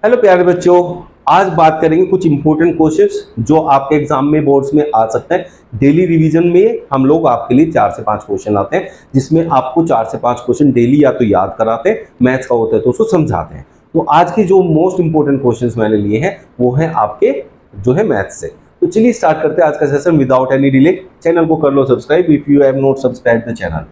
Hello प्यारे बच्चों, आज बात करेंगे कुछ इंपॉर्टेंट क्वेश्चंस जो आपके एग्जाम में बोर्ड्स में आ सकते हैं। डेली रिवीजन में हम लोग आपके लिए 4 से 5 क्वेश्चन लाते हैं, जिसमें आपको 4 से 5 क्वेश्चन डेली या तो याद कराते हैं, मैथ्स का होता है तो उसको समझाते हैं। तो आज के जो मोस्ट इंपॉर्टेंट क्वेश्चंस मैंने लिए हैं वो हैं आपके जो है मैथ्स से। तो चलिए स्टार्ट करते हैं आज का session without any delay. Channel को कर लो subscribe if you have not subscribe the channel.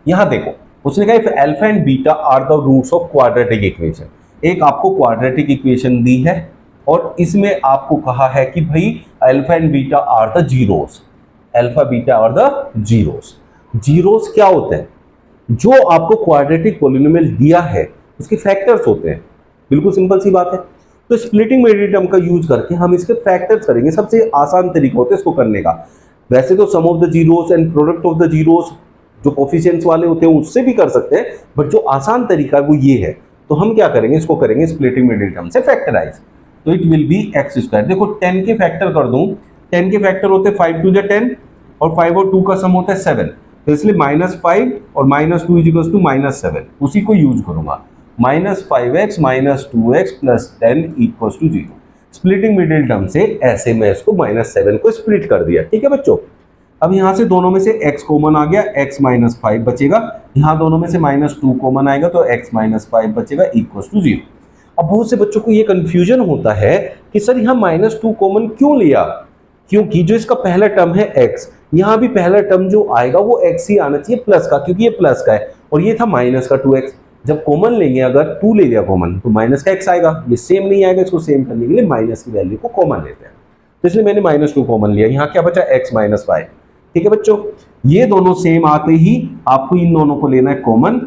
यहाँ देखो, उसने कहा if alpha and beta are the roots of quadratic equation. एक आपको क्वाड्रेटिक इक्वेशन दी है और इसमें आपको कहा है कि भाई alpha and beta are the zeros. Alpha beta are the zeros. Zeros क्या होते हैं? जो आपको क्वाड्रेटिक पॉलिनोमियल दिया है उसके फैक्टर्स होते हैं। बिल्कुल सिंपल सी बात है। तो स्प्लिटिंग मीडियम का यूज करके हम इसके फैक्टर्स करेंगे। सबसे आसान तरीका होता है इसको करने का। वैसे तो sum of the zeros and product of the zeros जो कोफिशिएंट्स वाले होते हैं उससे भी कर सकते हैं, बट जो आसान तरीका है वो ये है। तो हम क्या करेंगे, इसको करेंगे स्प्लिटिंग मिडिल टर्म से फैक्टराइज। तो it will be x square. देखो 10 के फैक्टर कर दूं, 10 के फैक्टर होते हैं 5 टू 10 और 5 और 2 का सम होता है 7। तो इसलिए -5 और -2 इक्वल्स टू -7, उसी को यूज करूंगा। -5x - 2x + 10 equals to 0। Splitting middle term से ऐसे में इसको -7 को स्प्लिट कर दिया। ठीक है बच्चों, अब यहां से दोनों में से x कॉमन आ गया, x - 5 बचेगा। यहां दोनों में से -2 कॉमन आएगा तो x - 5 बचेगा इक्वल्स टू 0। अब बहुत से बच्चों को ये कंफ्यूजन होता है कि सर यहाँ -2 कॉमन क्यों लिया? क्योंकि जो इसका पहला टर्म है x, यहाँ भी पहला टर्म जो आएगा वो x ही आना चाहिए प्लस का, क्योंकि ये प्लस का है और ये था माइनस का 2x। जब कॉमन लेंगे, अगर 2 ले लिया कॉमन, तो माइनस का x आएगा। ये सेम नहीं आएगा, इसको सेम करने के लिए माइनस की वैल्यू को कॉमन लेते हैं। तो इसलिए मैंने -2 कॉमन लिया। यहाँ क्या बचा? x - 5। ठीक है बच्चों, ये दोनों सेम आते ही आपको इन दोनों को लेना है कॉमन।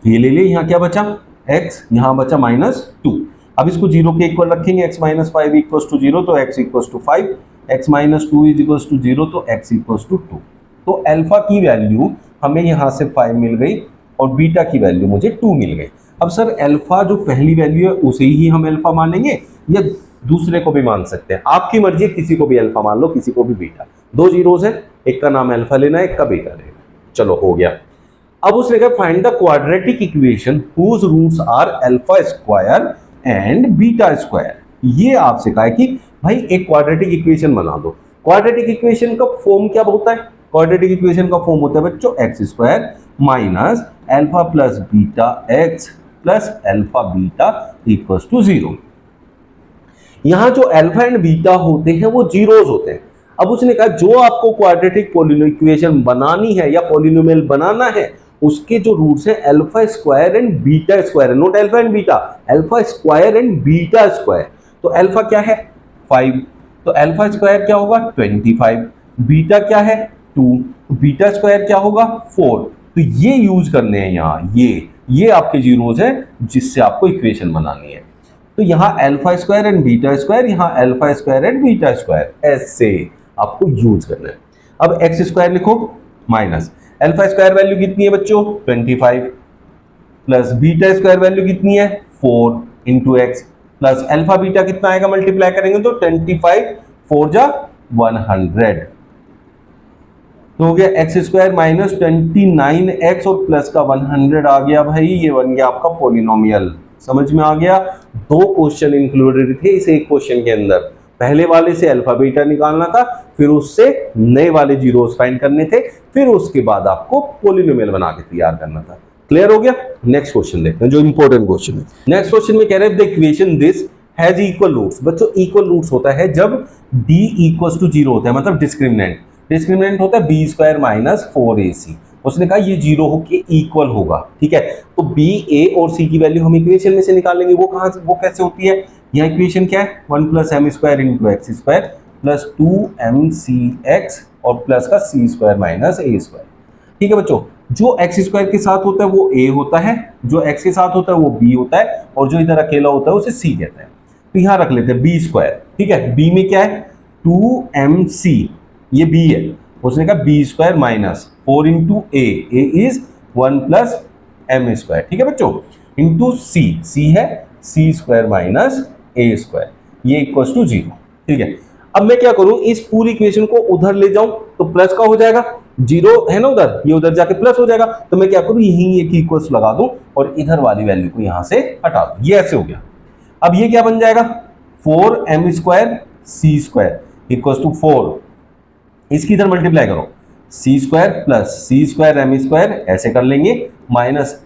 ये ले लिए। यहाँ क्या बचा? x, यहाँ बचा -2। अब इसको 0 के इक्वल रखेंगे। x - 5 इक्वल्स टू 0 तो x equals to 5, x - 2 equals to 0 तो x इक्वल्स टू 2। तो अल्फा की वैल्यू हमें यहाँ से 5 मिल गई और बीटा की वैल्यू मुझे 2 मिल गई। अब सर अल्फा जो पहली वैल्यू है उसे ही हम अल्फा मानेंगे या दूसरे को भी मान सकते हैं? आपकी मर्जी है, किसी को भी अल्फा मान लो, किसी को भी बीटा। 2 जीरोस है, एक का नाम अल्फा लेना है, एक का बीटा लेना है। चलो हो गया। अब उसने कहा find the quadratic equation whose roots are alpha square and beta square. ये आपसे कहा है कि भाई एक क्वाड्रेटिक इक्वेशन बना दो। क्वाड्रेटिक इक्वेशन का फॉर्म क्या होता है? क्वाड्रेटिक इक्वेशन का फॉर्म होता है बच्चों x square minus alpha plus beta x plus alpha beta equals to 0। यहां जो अल्फा एंड बीटा होते हैं वो जीरोस होते हैं। अब उसने कहा जो आपको क्वाड्रेटिक पॉलिनोमियल इक्वेशन बनानी है या पॉलिनोमियल बनाना है, उसके जो रूट्स हैं alpha square and beta square, not alpha and beta, alpha square and beta square. तो अल्फा क्या है? 5, तो अल्फा स्क्वायर क्या होगा? 25। बीटा क्या है? 2, बीटा स्क्वायर क्या होगा? 4। तो ये यूज करने हैं यहाँ, ये आपके जीरोस हैं जिससे आपको इक्वेशन बनानी है। तो यहाँ alpha square and beta square, यहाँ alpha square and beta square, ऐसे आपको यूज करना है। अब एक्स स्क्वायर लिखो माइनस अल्फा स्क्वायर वैल्यू कितनी है बच्चों? 25 प्लस बीटा स्क्वायर वैल्यू कितनी है? 4 into x plus alpha beta कितना आएगा? मल्टीप्लाई करेंगे तो 25 4 जा 100। तो हो गया एक्स स्क्वायर माइनस 29x और प्लस का 100 आ गया। भाई ये बन गया आपका पॉलिनोमियल। समझ में आ गया? 2 क्वेश्चन इंक्लूडेड थे इस एक क्वेश्चन के अंदर। पहले वाले से अल्फा बीटा निकालना था, फिर उससे नए वाले जीरोस फाइंड करने थे, फिर उसके बाद आपको पॉलिनोमियल बना के तैयार करना था। क्लियर हो गया? नेक्स्ट क्वेश्चन देखते हैं जो इंपॉर्टेंट क्वेश्चन है। नेक्स्ट क्वेश्चन में कह रहे हैं the equation this has equal roots. बच्चों इक्वल रूट्स होता है जब d इक्वल्स टू 0 होता है, मतलब डिस्क्रिमिनेंट। डिस्क्रिमिनेंट होता है b² - 4ac। उसने कहा ये 0 होके इक्वल होगा। ठीक है, तो b, a और c की वैल्यू हम इक्वेशन में से निकालेंगे। वो कैसे होती है? यहाँ इक्वेशन क्या है? 1 + m² × x² प्लस 2mcx और प्लस का c² - a²। ठीक है बच्चों, जो x² के साथ होता है वो a होता है, जो x के साथ होता है वो b होता है, और जो इधर अकेला होता है उसे c कहते हैं। तो यहाँ रख लेते हैं b²। ठीक है, b में क्या है? 2mc, ये b है। उसने कहा b² minus 4 into a is 1 + m²। ठीक है बच्चों, इंटू c है c² - a², ये इक्वल्स टू 0। ठीक है, अब मैं क्या करूं, इस पूरी इक्वेशन को उधर ले जाऊं तो प्लस का हो जाएगा। 0 है ना उधर, ये उधर जाके प्लस हो जाएगा। तो मैं क्या करूं, यहीं एक इक्वल्स लगा दूं और इधर वाली वैल्यू को यहां से हटा दूं। ये ऐसे हो गया। अब ये क्या बन जाएगा, 4m² c² इक्वल टू 4, इसकी इधर मल्टीप्लाई करो, c² प्लस c²m², ऐसे कर लेंगे, -a²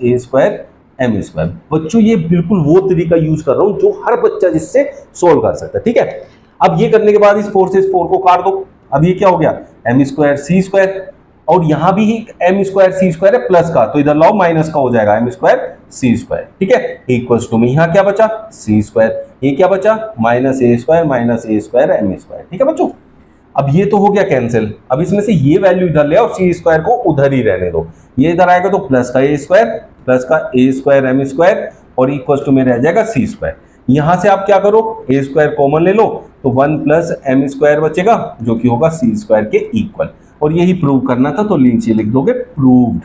-a²m²। बच्चों ये बिल्कुल वो तरीका यूज कर रहा हूं जो हर बच्चा जिससे सोल्व कर सकता है, ठीक है। अब ये करने के बाद इस 4 से इस 4 को काट दो, अब ये क्या हो गया, m² c², और यहां भी m² c² है प्लस का, तो इधर लाओ माइनस का हो जाएगा m² c², ठीक है, इक्वल टू में यहां क्या बचा, c², ये क्या बचा, -a² -a²m², ठीक है बच्चों। अब ये तो हो गया कैंसिल, अब इसमें से ये वैल्यू इधर ले आओ, c² को उधर ही रहने दो, ये इधर आएगा तो प्लस का a² प्लस का a²m² और इक्वल टू में रह जाएगा c²। यहां से आप क्या करो, a² कॉमन ले लो, तो 1 प्लस m² बचेगा जो कि होगा c² के इक्वल, और यही प्रूव करना था, तो नीचे लिख दोगे प्रूव्ड।